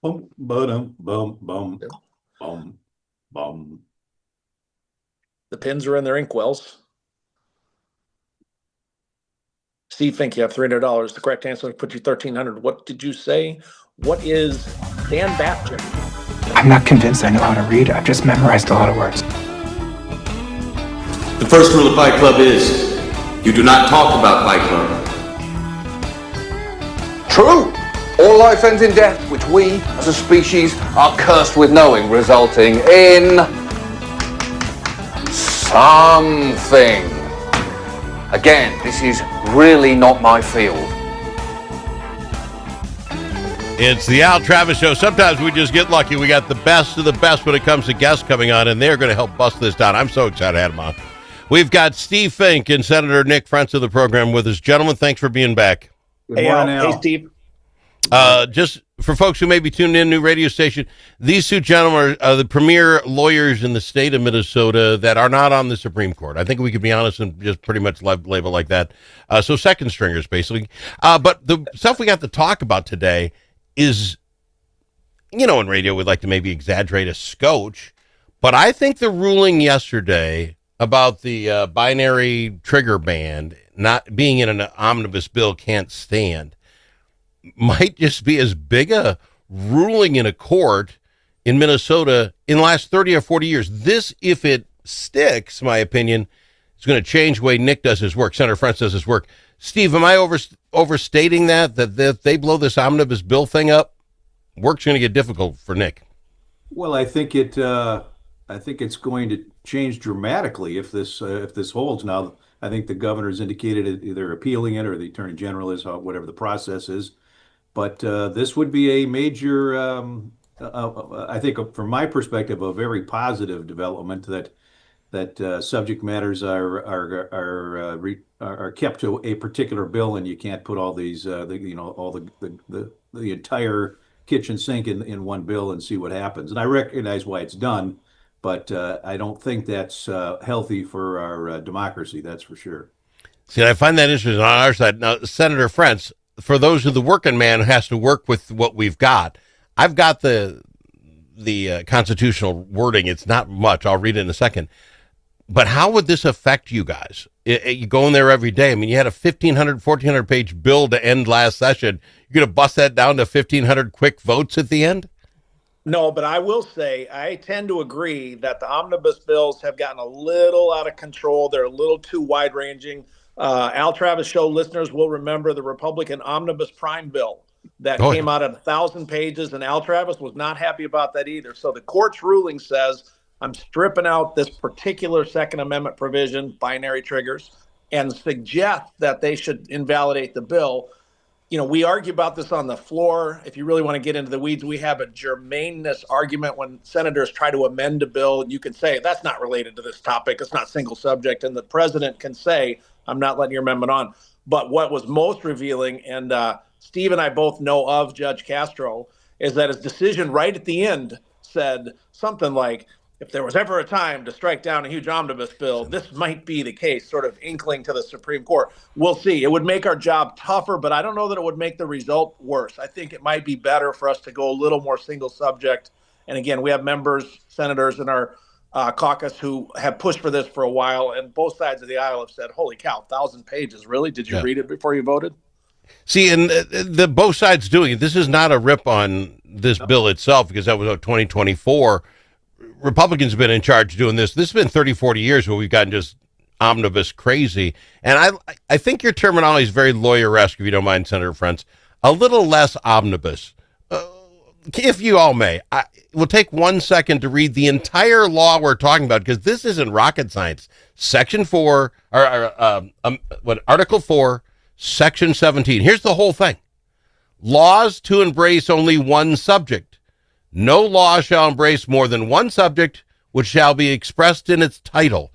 Bum, ba-dum, bum, bum, bum, bum. The pins are in their inkwells. Steve Fink, you have $300. The correct answer would put you $1,300. What did you say? What is Dan Batchin? I'm not convinced I know how to read. I've just memorized a lot of words. The first rule of Fight Club is you do not talk about Fight Club. True. All life ends in death, which we, as a species, are cursed with knowing, resulting in something. Again, this is really not my field. It's the Al Travis Show. Sometimes we just get lucky. We got the best of the best when it comes to guests coming on, and they're going to help bust this down. I'm so excited to have them on. We've got Steve Fink and Senator Nick Frentz of the program with us. Gentlemen, thanks for being back. Hey, Al. Hey, Steve. Just for folks who may be tuned in, new radio station, these two gentlemen are the premier lawyers in the state of Minnesota that are not on the Supreme Court. I think we could be honest and just pretty much label like that. So second stringers, basically. But the stuff we got to talk about today is, you know, in radio, we'd like to maybe exaggerate a scotch, but I think the ruling yesterday about the binary trigger ban not being in an omnibus bill can't stand might just be as big a ruling in a court in Minnesota in the last 30 or 40 years. This, if it sticks, my opinion, is going to change the way Nick does his work, Senator Frentz does his work. Steve, am I overstating that if they blow this omnibus bill thing up, work's going to get difficult for Nick? Well, I think it's going to change dramatically if this holds. Now, I think the governor's indicated either appealing it or the attorney general is, whatever the process is. But this would be a major, I think, from my perspective, a very positive development that subject matters are kept to a particular bill, and you can't put all these, all the entire kitchen sink in one bill and see what happens. And I recognize why it's done, but I don't think that's healthy for our democracy. That's for sure. See, I find that interesting on our side. Now, Senator Frentz, for those of the working man who has to work with what we've got, I've got the constitutional wording. It's not much. I'll read it in a second. But how would this affect you guys? You go in there every day. I mean, you had a 1,500, 1,400 page bill to end last session. You're going to bust that down to 1,500 quick votes at the end? No, but I will say I tend to agree that the omnibus bills have gotten a little out of control. They're a little too wide ranging. Al Travis Show listeners will remember the Republican Omnibus Prime bill that came out at 1,000 pages, and Al Travis was not happy about that either. So the court's ruling says, I'm stripping out this particular Second Amendment provision, binary triggers, and suggest that they should invalidate the bill. You know, we argue about this on the floor. If you really want to get into the weeds, we have a germaneness argument when senators try to amend a bill. You can say, that's not related to this topic. It's not single subject. And the president can say, I'm not letting your amendment on. But what was most revealing, and Steve and I both know of Judge Castro, is that his decision right at the end said something like, if there was ever a time to strike down a huge omnibus bill, this might be the case, sort of inkling to the Supreme Court. We'll see. It would make our job tougher, but I don't know that it would make the result worse. I think it might be better for us to go a little more single subject. And again, we have members, senators in our caucus who have pushed for this for a while, and both sides of the aisle have said, holy cow, 1,000 pages. Really? Did you read it before you voted? See, and the both sides doing it. This is not a rip on this bill itself, because that was 2024. Republicans have been in charge doing this. This has been 30, 40 years where we've gotten just omnibus crazy. And I think your terminology is very lawyer-esque, if you don't mind, Senator Frentz. A little less omnibus. If you all may, we'll take 1 second to read the entire law we're talking about, because this isn't rocket science. Section 4, Article 4, Section 17. Here's the whole thing. Laws to embrace only one subject. No law shall embrace more than one subject, which shall be expressed in its title.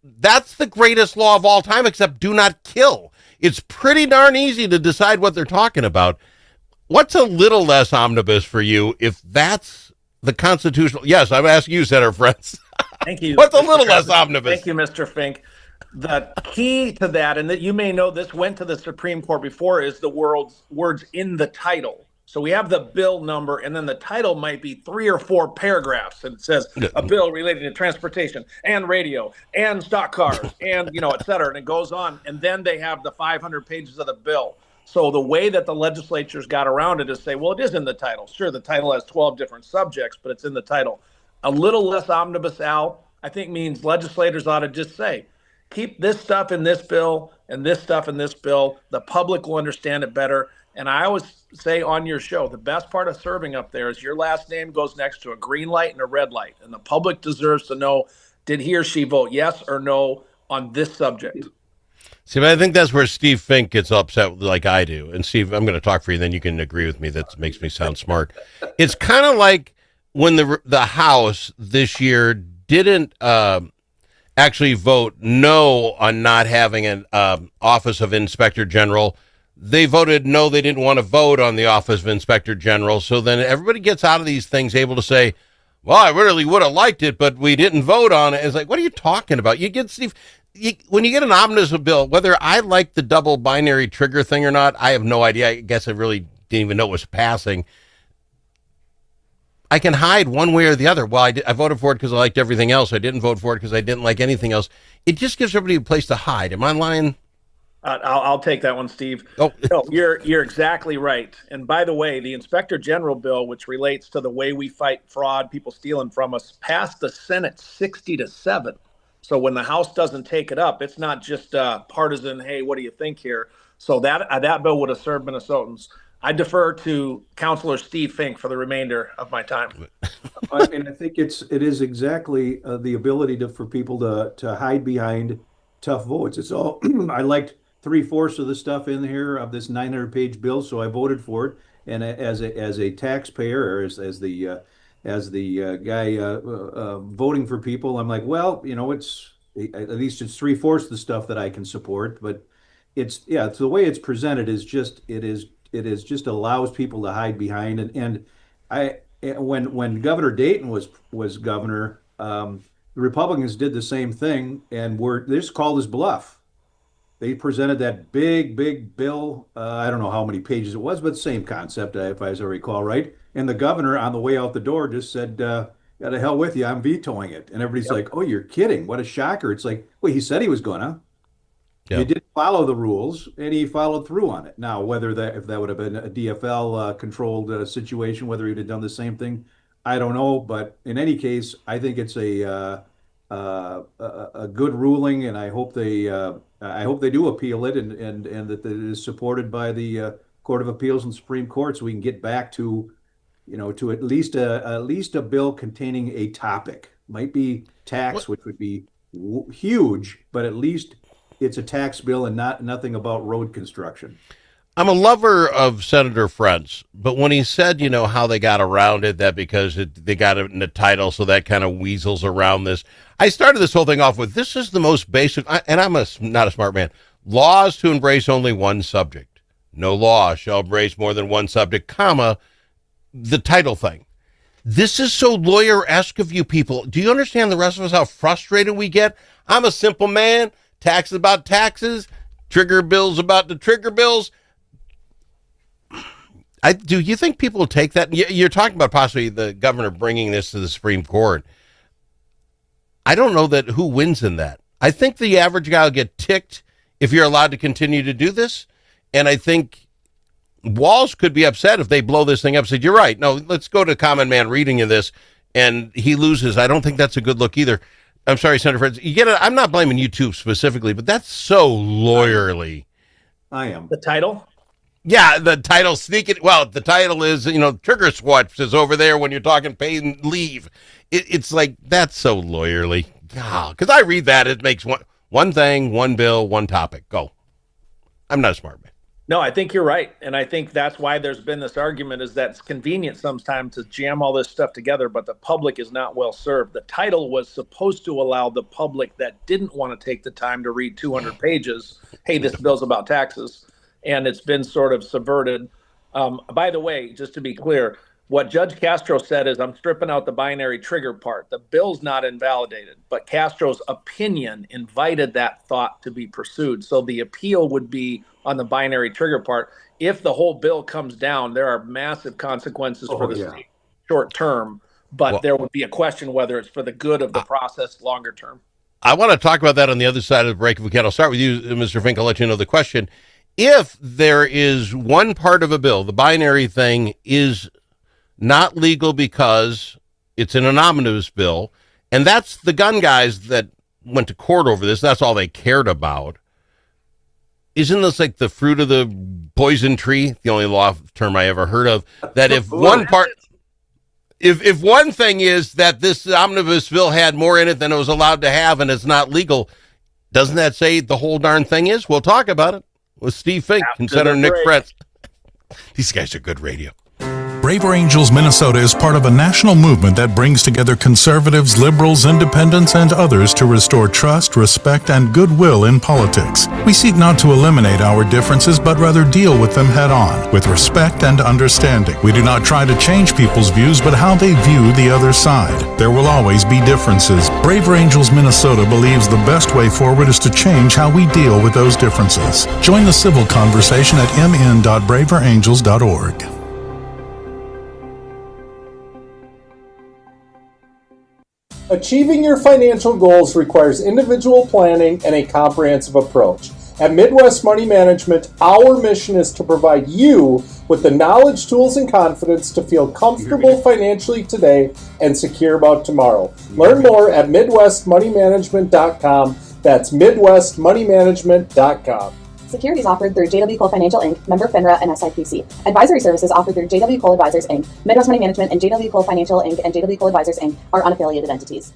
That's the greatest law of all time, except do not kill. It's pretty darn easy to decide what they're talking about. What's a little less omnibus for you if that's the constitutional? Yes, I'm asking you, Senator Frentz. Thank you. What's a little less omnibus? Thank you, Mr. Fink. The key to that, and that you may know this went to the Supreme Court before, is the words in the title. So we have the bill number, and then the title might be 3 or 4 paragraphs, and it says a bill relating to transportation and radio and stock cars and, et cetera. And it goes on. And then they have the 500 pages of the bill. So the way that the legislatures got around it is say, well, it is in the title. Sure, the title has 12 different subjects, but it's in the title. A little less omnibus, Al, I think means legislators ought to just say, keep this stuff in this bill and this stuff in this bill. The public will understand it better. And I always say on your show, the best part of serving up there is your last name goes next to a green light and a red light. And the public deserves to know, did he or she vote yes or no on this subject? See, but I think that's where Steve Fink gets upset like I do. And Steve, I'm going to talk for you, then you can agree with me. That makes me sound smart. It's kind of like when the House this year didn't actually vote no on not having an Office of Inspector General. They voted no, they didn't want to vote on the Office of Inspector General. So then everybody gets out of these things able to say, well, I really would have liked it, but we didn't vote on it. It's like, what are you talking about? You get, Steve, when you get an omnibus bill, whether I like the double binary trigger thing or not, I have no idea. I guess I really didn't even know it was passing. I can hide one way or the other. Well, I voted for it because I liked everything else. I didn't vote for it because I didn't like anything else. It just gives everybody a place to hide. Am I lying? I'll take that one, Steve. Oh. No, you're exactly right. And by the way, the Inspector General bill, which relates to the way we fight fraud, people stealing from us, passed the Senate 60-7. So when the House doesn't take it up, it's not just partisan, hey, what do you think here? So that bill would have served Minnesotans. I defer to Councilor Steve Fink for the remainder of my time. I mean, I think it is exactly the ability for people to hide behind tough votes. It's all I liked 3/4 of the stuff in here of this 900-page bill, so I voted for it. And as a taxpayer, or as the guy voting for people, I'm like, well, it's at least it's 3/4 of the stuff that I can support. But it's the way it's presented is just it is just allows people to hide behind. And when Governor Dayton was governor, the Republicans did the same thing, and they just called his bluff. They presented that big bill. I don't know how many pages it was, but same concept, if I recall right. And the governor on the way out the door just said, "Yeah, to hell with you, I'm vetoing it." And everybody's like, "Oh, you're kidding? What a shocker!" It's like, well, he said he was gonna. Yeah. He did follow the rules, and he followed through on it. Now, if that would have been a DFL controlled situation, whether he'd have done the same thing, I don't know. But in any case, I think it's a good ruling, and I hope they do appeal it, and that it is supported by the Court of Appeals and Supreme Court, so we can get back to to at least a bill containing a topic. Might be tax, which would be huge, but at least it's a tax bill and nothing about road construction. I'm a lover of Senator Frentz, but when he said, how they got around it, that because they got it in the title, so that kind of weasels around this. I started this whole thing off with, this is the most basic, and I'm not a smart man, laws to embrace only one subject. No law shall embrace more than one subject, comma, the title thing. This is so lawyer-esque of you people. Do you understand the rest of us, how frustrated we get? I'm a simple man. Taxes about taxes, trigger bills about the trigger bills. Do you think people will take that? You're talking about possibly the governor bringing this to the Supreme Court. I don't know who wins in that. I think the average guy will get ticked if you're allowed to continue to do this. And I think Walz could be upset if they blow this thing up. Said, you're right. No, let's go to common man reading of this. And he loses. I don't think that's a good look either. I'm sorry, Senator Frentz. You get it. I'm not blaming you two specifically, but that's so lawyerly. I am. The title? Yeah, the title sneaking. Well, the title is, trigger swatch is over there when you're talking pay and leave. It's like, that's so lawyerly. Because I read that, it makes one thing, one bill, one topic. Go. I'm not a smart man. No, I think you're right. And I think that's why there's been this argument is that it's convenient sometimes to jam all this stuff together, but the public is not well served. The title was supposed to allow the public that didn't want to take the time to read 200 pages, hey, this bill's about taxes. And it's been sort of subverted. By the way, just to be clear, What Judge Castro said is, I'm stripping out the binary trigger part. The bill's not invalidated, but Castro's opinion invited that thought to be pursued. So the appeal would be on the binary trigger part. If the whole bill comes down, there are massive consequences for the state short term, but there would be a question whether it's for the good of the process longer term. I want to talk about that on the other side of the break if we can. I'll start with you, Mr. Fink. I'll let you know the question. If there is one part of a bill, the binary thing is not legal because it's an omnibus bill, and that's the gun guys that went to court over this, that's all they cared about. Isn't this like the fruit of the poison tree, the only law term I ever heard of, that if one part, if one thing is that this omnibus bill had more in it than it was allowed to have and it's not legal, doesn't that say the whole darn thing is? We'll talk about it with Steve Fink and Senator Nick Frentz. These guys are good radio. Braver Angels Minnesota is part of a national movement that brings together conservatives, liberals, independents, and others to restore trust, respect, and goodwill in politics. We seek not to eliminate our differences, but rather deal with them head on, with respect and understanding. We do not try to change people's views, but how they view the other side. There will always be differences. Braver Angels Minnesota believes the best way forward is to change how we deal with those differences. Join the civil conversation at mn.braverangels.org. Achieving your financial goals requires individual planning and a comprehensive approach. At Midwest Money Management, our mission is to provide you with the knowledge, tools, and confidence to feel comfortable financially today and secure about tomorrow. Learn more at MidwestMoneyManagement.com. That's MidwestMoneyManagement.com. Securities offered through JW Cole Financial Inc., member FINRA and SIPC. Advisory services offered through JW Cole Advisors Inc. Midwest Money Management and JW Cole Financial Inc. and JW Cole Advisors Inc. are unaffiliated entities.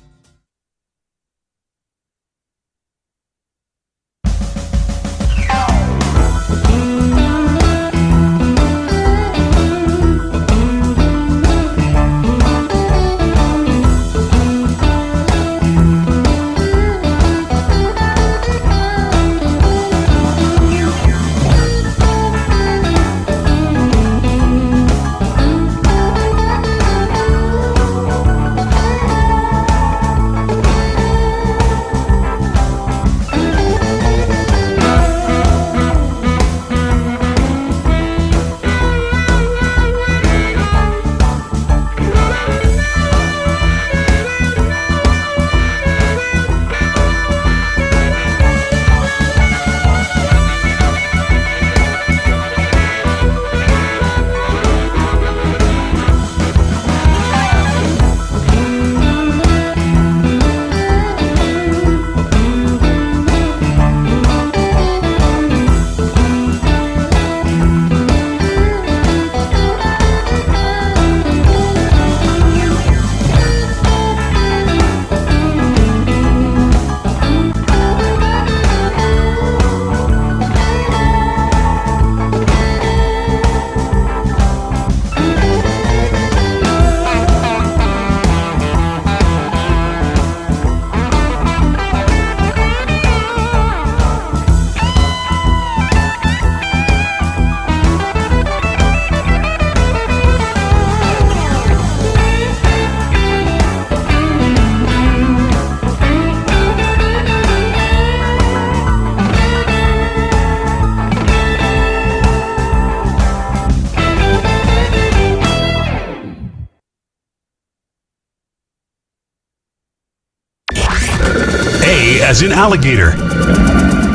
As in alligator.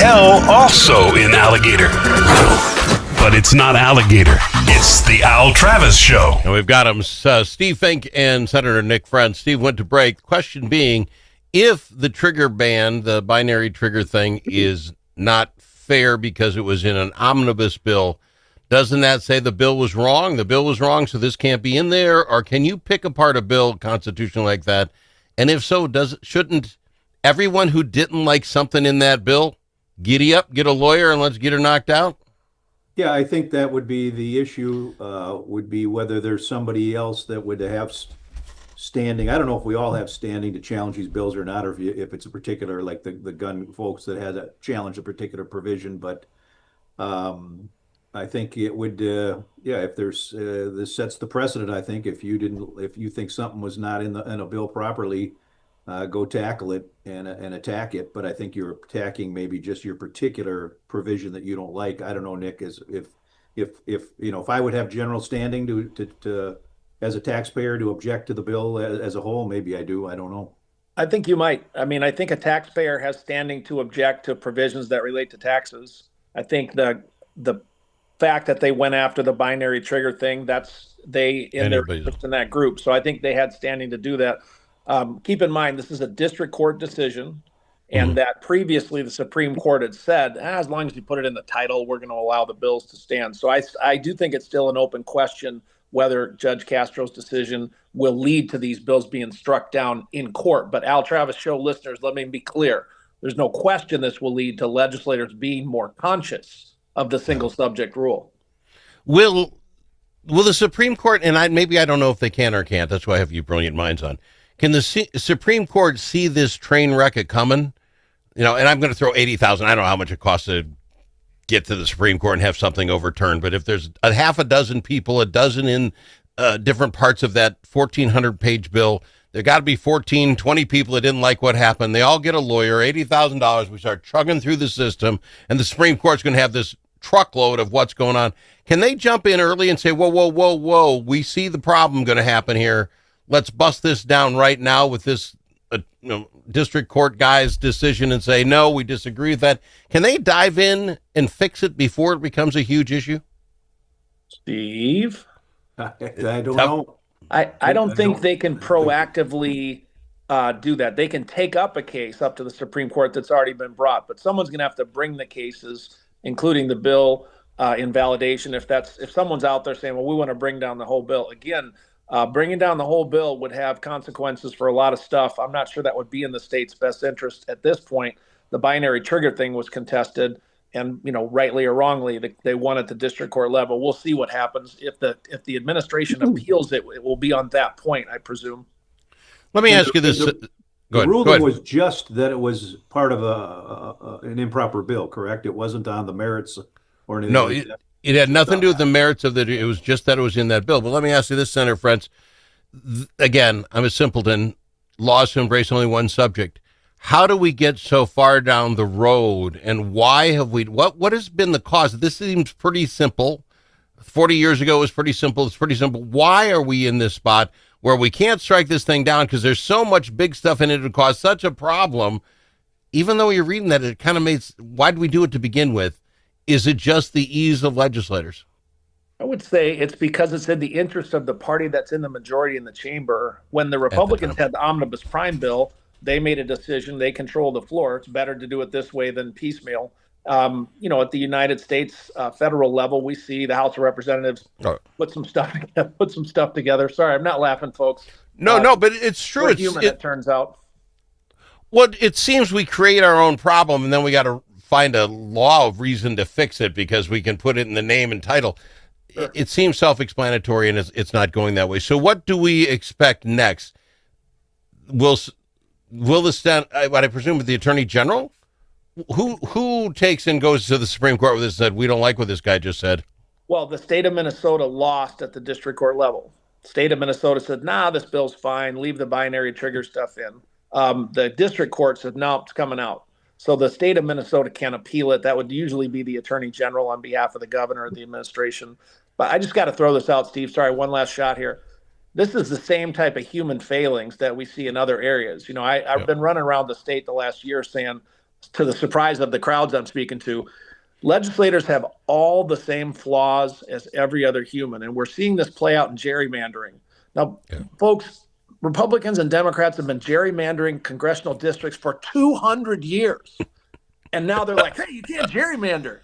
L also in alligator. But it's not alligator. It's the Al Travis Show. And we've got them, Steve Fink and Senator Nick Frentz. Steve went to break. Question being, if the trigger ban, the binary trigger thing, is not fair because it was in an omnibus bill, doesn't that say the bill was wrong? The bill was wrong, so this can't be in there? Or can you pick apart a bill constitutionally like that? And if so, shouldn't everyone who didn't like something in that bill giddy up, get a lawyer, and let's get her knocked out? Yeah, I think that would be the issue, would be whether there's somebody else that would have standing. I don't know if we all have standing to challenge these bills or not, or if it's a particular, like the gun folks that had to challenge a particular provision. But I I think it would, yeah, if there's, this sets the precedent, I think, if you think something was not in a bill properly, go tackle it and attack it. But I think you're attacking maybe just your particular provision that you don't like. I don't know, Nick, if I would have general standing as a taxpayer to object to the bill as a whole, maybe I do. I don't know. I think you might. I mean, I think a taxpayer has standing to object to provisions that relate to taxes. I think the fact that they went after the binary trigger thing, that's they in their interest in that group. So I think they had standing to do that. Keep in mind, this is a district court decision, and that previously the Supreme Court had said, as long as you put it in the title, we're going to allow the bills to stand. So I do think it's still an open question whether Judge Castro's decision will lead to these bills being struck down in court. But Al Travis Show listeners, let me be clear. There's no question this will lead to legislators being more conscious of the single subject rule. Will the Supreme Court, and I don't know if they can or can't, that's why I have you brilliant minds on, can the Supreme Court see this train wreck coming? And I'm going to throw 80,000. I don't know how much it costs to get to the Supreme Court and have something overturned. But if there's a half a dozen people, a dozen in different parts of that 1,400-page bill, there got to be 14, 20 people that didn't like what happened. They all get a lawyer, $80,000. We start chugging through the system, and the Supreme Court's going to have this truckload of what's going on. Can they jump in early and say, whoa, whoa, whoa, whoa, we see the problem going to happen here. Let's bust this down right now with this district court guy's decision and say, no, we disagree with that. Can they dive in and fix it before it becomes a huge issue? Steve? I don't know. I don't think they can proactively do that. They can take up a case up to the Supreme Court that's already been brought, but someone's going to have to bring the cases, including the bill in validation. If someone's out there saying, well, we want to bring down the whole bill, again, bringing down the whole bill would have consequences for a lot of stuff. I'm not sure that would be in the state's best interest at this point. The binary trigger thing was contested, and rightly or wrongly, they won at the district court level. We'll see what happens if the administration appeals it. It will be on that point, I presume. Let me ask you this. The ruling was just that it was part of an improper bill, correct? It wasn't on the merits or anything. No, it had nothing to do with the merits of it. It was just that it was in that bill. But let me ask you this, Senator Frentz. Again, I'm a simpleton. Laws to embrace only one subject. How do we get so far down the road, and why have we? What has been the cause? This seems pretty simple. 40 years ago it was pretty simple. It's pretty simple. Why are we in this spot where we can't strike this thing down because there's so much big stuff in it to cause such a problem? Even though you're reading that, it kind of makes, why did we do it to begin with? Is it just the ease of legislators? I would say it's because it's in the interest of the party that's in the majority in the chamber. When the Republicans had the omnibus prime bill, they made a decision. They control the floor. It's better to do it this way than piecemeal. At the United States federal level, we see the House of Representatives put some stuff together. Sorry, I'm not laughing, folks. No, but it's true. It's human, it turns out. Well, it seems we create our own problem, and then we got to find a law of reason to fix it because we can put it in the name and title. Sure. It seems self-explanatory, and it's not going that way. So what do we expect next? Will the stand? What I presume with the Attorney General, who takes and goes to the Supreme Court with this and said, we don't like what this guy just said? Well, the state of Minnesota lost at the district court level. State of Minnesota said, nah, this bill's fine. Leave the binary trigger stuff in. The district court said, no, it's coming out. So the state of Minnesota can't appeal it. That would usually be the Attorney General on behalf of the governor or the administration. But I just got to throw this out, Steve. Sorry, one last shot here. This is the same type of human failings that we see in other areas. I've been running around the state the last year saying, to the surprise of the crowds I'm speaking to, legislators have all the same flaws as every other human. And we're seeing this play out in gerrymandering. Now, folks, Republicans and Democrats have been gerrymandering congressional districts for 200 years. And now they're like, hey, you can't gerrymander.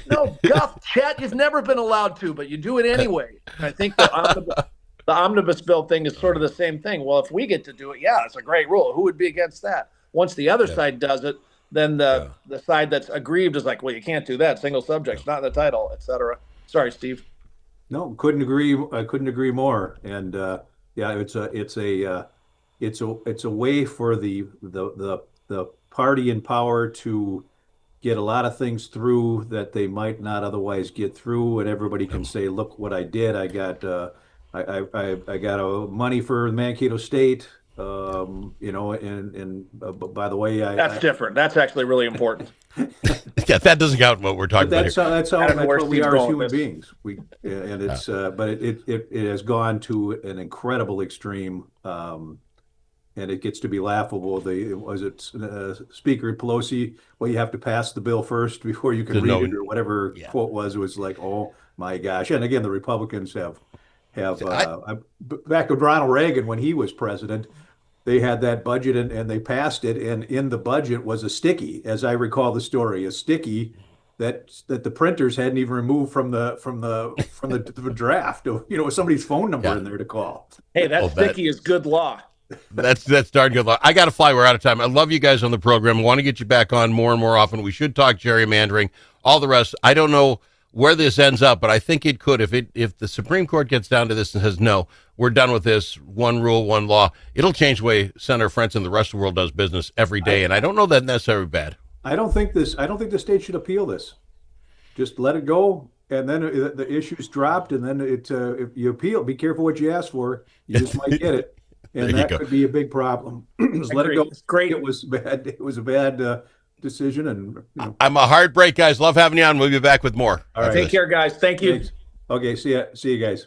No, guff, chat, you've never been allowed to, but you do it anyway. And I think the omnibus bill thing is sort of the same thing. Well, if we get to do it, yeah, it's a great rule. Who would be against that? Once the other side does it, then the side that's aggrieved is like, well, you can't do that. Single subjects, not in the title, etc. Sorry, Steve. No, couldn't agree. I couldn't agree more. And it's a way for the party in power to get a lot of things through that they might not otherwise get through, and everybody can say, "Look what I did! I got I got money for Mankato State." By the way, That's different. That's actually really important. Yeah, that doesn't count what we're talking about here. That's what we are as human beings. But it has gone to an incredible extreme, and it gets to be laughable. Speaker Pelosi? Well, you have to pass the bill first before you can read it, or whatever quote was. It was like, oh my gosh! And again, the Republicans have back with Ronald Reagan when he was president. They had that budget and they passed it, and in the budget was a sticky, as I recall the story, a sticky that the printers hadn't even removed from the draft. With somebody's phone number in there to call. Hey, that sticky is good law. That's darn good luck. I got to fly. We're out of time. I love you guys on the program. I want to get you back on more and more often. We should talk gerrymandering, all the rest. I don't know where this ends up, but I think it could. If the Supreme Court gets down to this and says, no, we're done with this, one rule, one law, it'll change the way Senator Frentz and the rest of the world does business every day. And I don't know that necessarily bad. I don't think the state should appeal this. Just let it go. And then the issue's dropped, and then if you appeal, be careful what you ask for. You just might get it. And that could be a big problem. Just let it go. It's great. It was bad. It was a bad decision. And I'm a heartbreak, guys. Love having you on. We'll be back with more. All right. Take care, guys. Thank you. Thanks. Okay. See you guys.